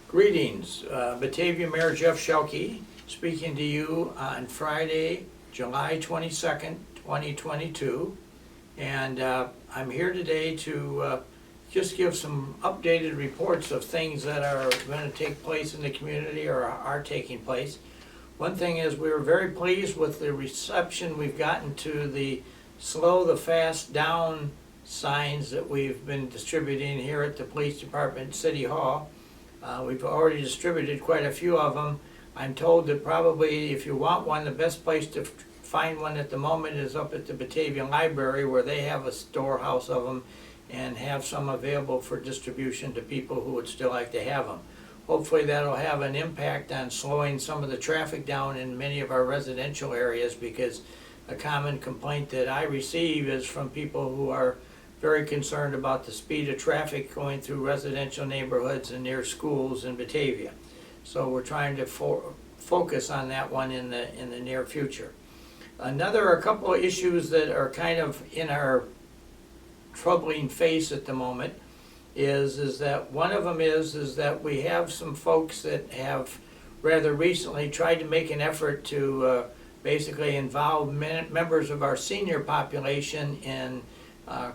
Greetings, Batavia Mayor Jeff Shelkey speaking to you on Friday, July 22nd, 2022. And I'm here today to just give some updated reports of things that are going to take place in the community or are taking place. One thing is we were very pleased with the reception we've gotten to the slow the fast down signs that we've been distributing here at the Police Department City Hall. We've already distributed quite a few of them. I'm told that probably if you want one, the best place to find one at the moment is up at the Batavia Library, where they have a storehouse of them and have some available for distribution to people who would still like to have them. Hopefully that'll have an impact on slowing some of the traffic down in many of our residential areas, because a common complaint that I receive is from people who are very concerned about the speed of traffic going through residential neighborhoods and near schools in Batavia. So we're trying to focus on that one in the near future. A couple of issues that are kind of in our troubling face at the moment is that one of them is that we have some folks that have rather recently tried to make an effort to basically involve members of our senior population in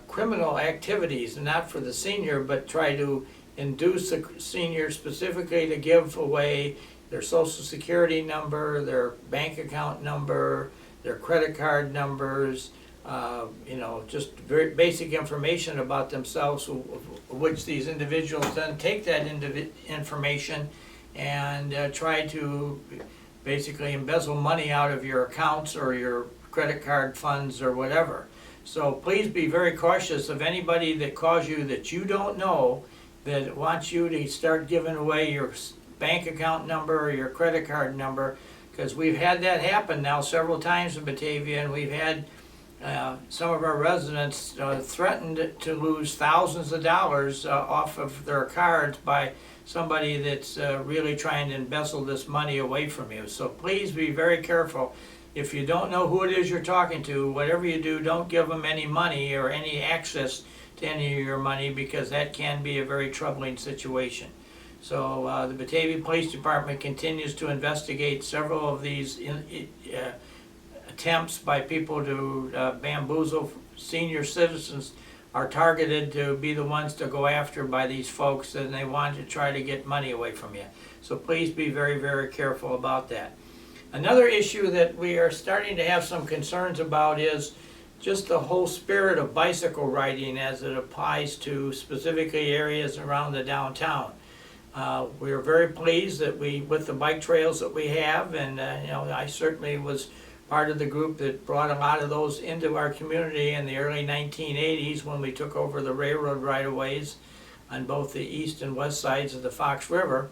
criminal activities, not for the senior, but try to induce the senior specifically to give away their social security number, their bank account number, their credit card numbers, just very basic information about themselves, which these individuals then take that information and try to basically embezzle money out of your accounts or your credit card funds or whatever. So please be very cautious of anybody that calls you that you don't know, that wants you to start giving away your bank account number or your credit card number, because we've had that happen now several times in Batavia, and we've had some of our residents threatened to lose thousands of dollars off of their cards by somebody that's really trying to embezzle this money away from you. So please be very careful. If you don't know who it is you're talking to, whatever you do, don't give them any money or any access to any of your money, because that can be a very troubling situation. So the Batavia Police Department continues to investigate several of these attempts by people to bamboozle senior citizens are targeted to be the ones to go after by these folks, and they want to try to get money away from you. So please be very, very careful about that. Another issue that we are starting to have some concerns about is just the whole spirit of bicycle riding as it applies to specifically areas around the downtown. We are very pleased that with the bike trails that we have, and I certainly was part of the group that brought a lot of those into our community in the early 1980s when we took over the railroad right-of-ways on both the east and west sides of the Fox River.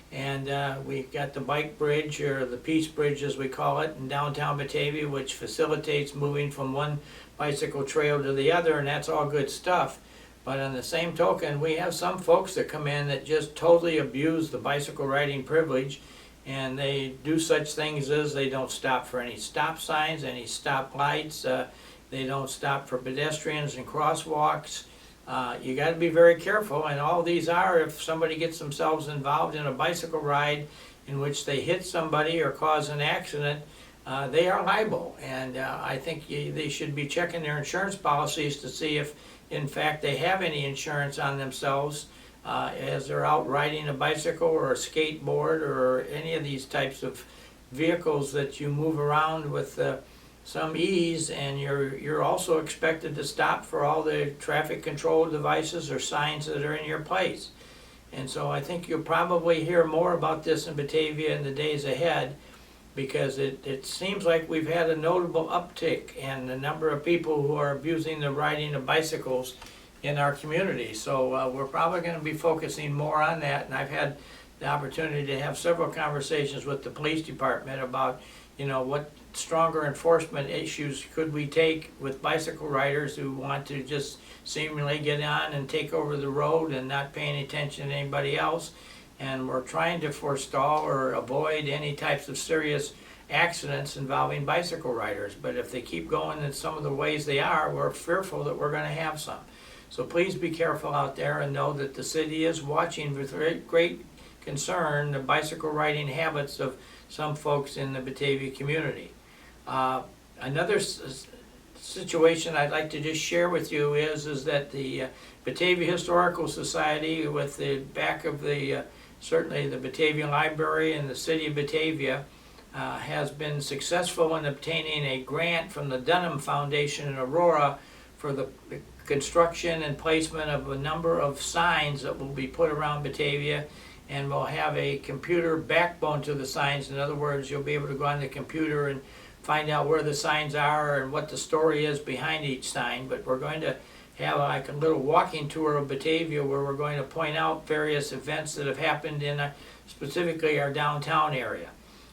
And we got the bike bridge, or the Peace Bridge as we call it, in downtown Batavia, which facilitates moving from one bicycle trail to the other, and that's all good stuff. But on the same token, we have some folks that come in that just totally abuse the bicycle riding privilege, and they do such things as they don't stop for any stop signs, any stop lights, they don't stop for pedestrians and crosswalks. You got to be very careful, and all these are, if somebody gets themselves involved in a bicycle ride in which they hit somebody or cause an accident, they are liable. And I think they should be checking their insurance policies to see if in fact they have any insurance on themselves as they're out riding a bicycle or a skateboard or any of these types of vehicles that you move around with some ease, and you're also expected to stop for all the traffic control devices or signs that are in your place. And so I think you'll probably hear more about this in Batavia in the days ahead, because it seems like we've had a notable uptick in the number of people who are abusing the riding of bicycles in our community. So we're probably going to be focusing more on that, and I've had the opportunity to have several conversations with the police department about what stronger enforcement issues could we take with bicycle riders who want to just seemingly get on and take over the road and not pay any attention to anybody else. And we're trying to forestall or avoid any types of serious accidents involving bicycle riders. But if they keep going in some of the ways they are, we're fearful that we're going to have some. So please be careful out there, and know that the city is watching with great concern the bicycle riding habits of some folks in the Batavia community. Another situation I'd like to just share with you is that the Batavia Historical Society, with the back of the certainly the Batavia Library and the City of Batavia, has been successful in obtaining a grant from the Dunham Foundation in Aurora for the construction and placement of a number of signs that will be put around Batavia, and will have a computer backbone to the signs. In other words, you'll be able to go on the computer and find out where the signs are and what the story is behind each sign. But we're going to have like a little walking tour of Batavia where we're going to point out various events that have happened in specifically our downtown area.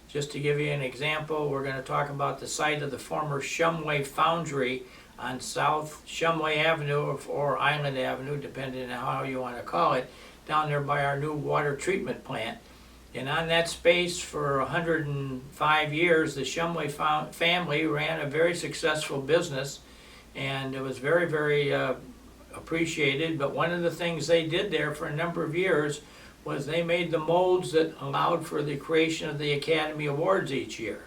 Just to give you an example, we're going to talk about the site of the former Shumway Foundry on South Shumway Avenue or Island Avenue, depending on how you want to call it, down there by our new water treatment plant. And on that space for 105 years, the Shumway family ran a very successful business, and it was very, very appreciated. But one of the things they did there for a number of years was they made the molds that allowed for the creation of the Academy Awards each year.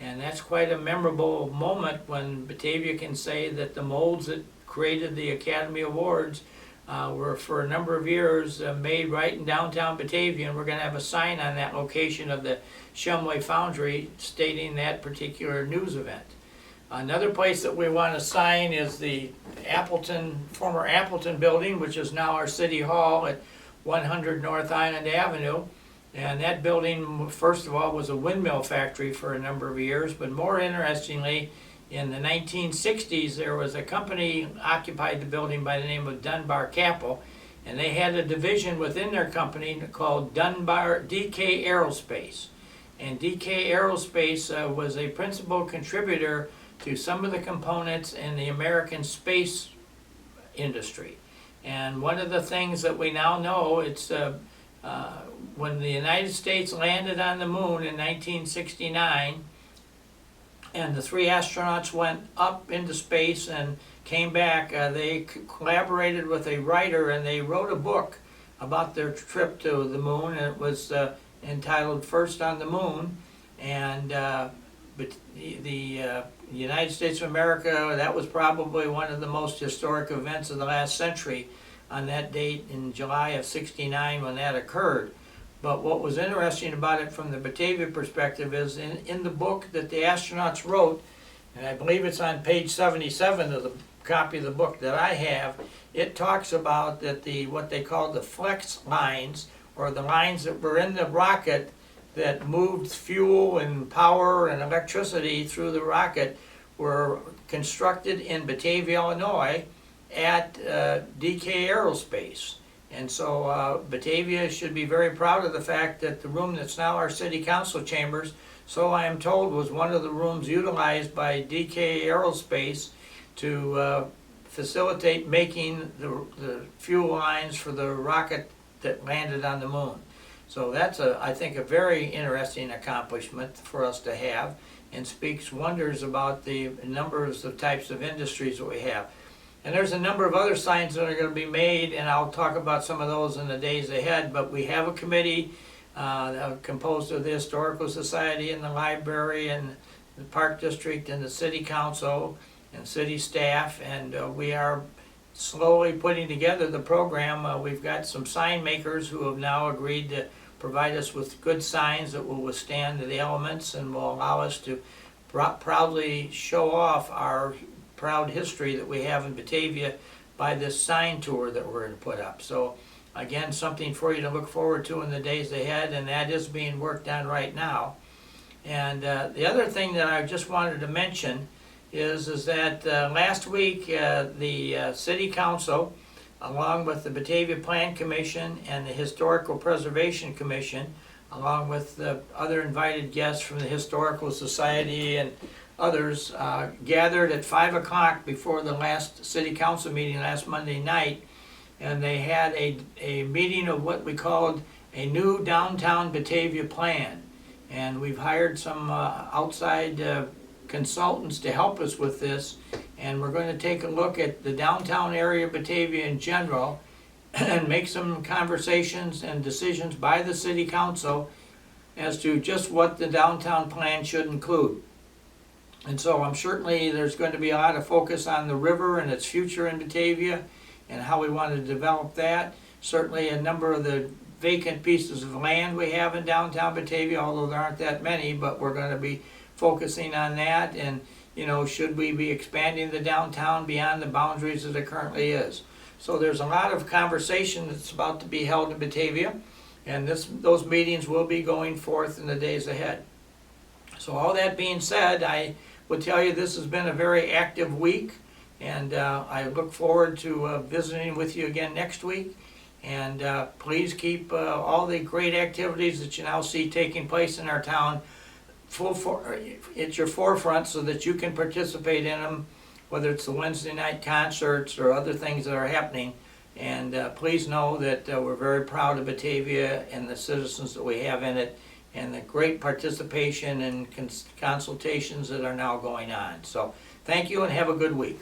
And that's quite a memorable moment when Batavia can say that the molds that created the Academy Awards were for a number of years made right in downtown Batavia, and we're going to have a sign on that location of the Shumway Foundry stating that particular news event. Another place that we want to sign is the former Appleton building, which is now our City Hall at 100 North Island Avenue. And that building, first of all, was a windmill factory for a number of years, but more interestingly, in the 1960s, there was a company occupied the building by the name of Dunbar Capital, and they had a division within their company called DK Aerospace. And DK Aerospace was a principal contributor to some of the components in the American space industry. And one of the things that we now know, it's when the United States landed on the moon in 1969, and the 3 astronauts went up into space and came back, they collaborated with a writer, and they wrote a book about their trip to the moon, and it was entitled First on the Moon. And but the United States of America, that was probably one of the most historic events of the last century on that date in July of '69 when that occurred. But what was interesting about it from the Batavia perspective is in the book that the astronauts wrote, and I believe it's on page 77 of the copy of the book that I have, it talks about that what they call the flex lines, or the lines that were in the rocket that moved fuel and power and electricity through the rocket, were constructed in Batavia, Illinois at DK Aerospace. And so Batavia should be very proud of the fact that the room that's now our city council chambers, so I am told, was one of the rooms utilized by DK Aerospace to facilitate making the fuel lines for the rocket that landed on the moon. So that's, I think, a very interesting accomplishment for us to have, and speaks wonders about the numbers of types of industries that we have. And there's a number of other signs that are going to be made, and I'll talk about some of those in the days ahead. But we have a committee composed of the Historical Society and the library and the Park District and the City Council and city staff, and we are slowly putting together the program. We've got some sign makers who have now agreed to provide us with good signs that will withstand the elements and will allow us to proudly show off our proud history that we have in Batavia by this sign tour that we're going to put up. So again, something for you to look forward to in the days ahead, and that is being worked on right now. And the other thing that I just wanted to mention is that last week the City Council, along with the Batavia Plan Commission and the Historical Preservation Commission, along with the other invited guests from the Historical Society and others, gathered at 5 o'clock before the last City Council meeting last Monday night, and they had a meeting of what we called a new downtown Batavia plan. And we've hired some outside consultants to help us with this, and we're going to take a look at the downtown area of Batavia in general, and make some conversations and decisions by the city council as to just what the downtown plan should include. And so I'm certainly, there's going to be a lot of focus on the river and its future in Batavia and how we want to develop that. Certainly a number of the vacant pieces of land we have in downtown Batavia, although there aren't that many, but we're going to be focusing on that. And, you know, should we be expanding the downtown beyond the boundaries that it currently is? So there's a lot of conversation that's about to be held in Batavia, and those meetings will be going forth in the days ahead. So all that being said, I would tell you this has been a very active week, and I look forward to visiting with you again next week. And please keep all the great activities that you now see taking place in our town at your forefront so that you can participate in them, whether it's the Wednesday night concerts or other things that are happening. And please know that we're very proud of Batavia and the citizens that we have in it, and the great participation and consultations that are now going on. So thank you and have a good week.